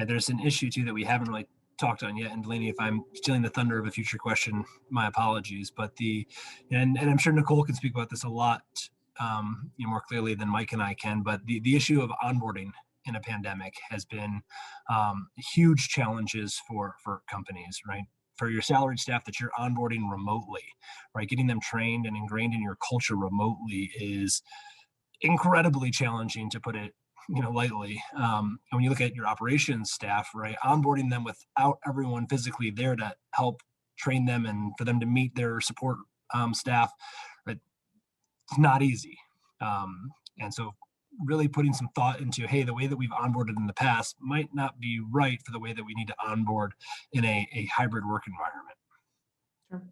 right? There's an issue too that we haven't really talked on yet. And Delaney, if I'm stealing the thunder of a future question, my apologies. But and I'm sure Nicole can speak about this a lot more clearly than Mike and I can. But the issue of onboarding in a pandemic has been huge challenges for companies, right? For your salaried staff that you're onboarding remotely, right? Getting them trained and ingrained in your culture remotely is incredibly challenging, to put it lightly. And when you look at your operations staff, right, onboarding them without everyone physically there to help train them and for them to meet their support staff, right, it's not easy. And so really putting some thought into, hey, the way that we've onboarded in the past might not be right for the way that we need to onboard in a hybrid work environment. Sure.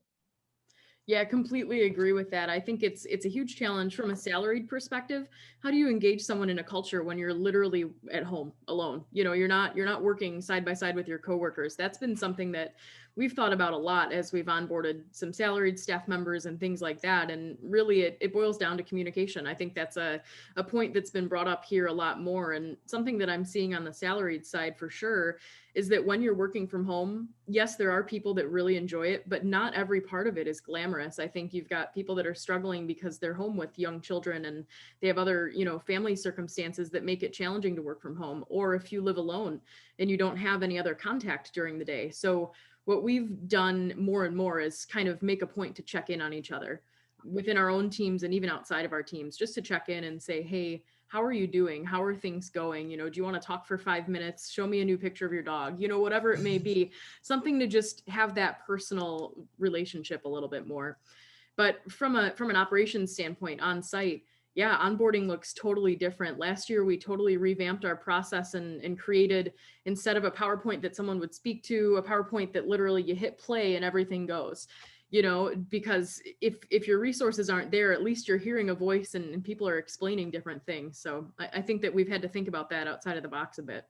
Yeah, completely agree with that. I think it's a huge challenge from a salaried perspective. How do you engage someone in a culture when you're literally at home alone? You're not working side by side with your coworkers. That's been something that we've thought about a lot as we've onboarded some salaried staff members and things like that. And really it boils down to communication. I think that's a point that's been brought up here a lot more. And something that I'm seeing on the salaried side for sure is that when you're working from home, yes, there are people that really enjoy it, but not every part of it is glamorous. I think you've got people that are struggling because they're home with young children and they have other, family circumstances that make it challenging to work from home. Or if you live alone and you don't have any other contact during the day. So what we've done more and more is kind of make a point to check in on each other within our own teams and even outside of our teams, just to check in and say, hey, how are you doing? How are things going? Do you want to talk for 5 minutes? Show me a new picture of your dog, whatever it may be, something to just have that personal relationship a little bit more. But from an operations standpoint on site, yeah, onboarding looks totally different. Last year, we totally revamped our process and created, instead of a PowerPoint that someone would speak to, a PowerPoint that literally you hit play and everything goes. Because if your resources aren't there, at least you're hearing a voice and people are explaining different things. So I think that we've had to think about that outside of the box a bit.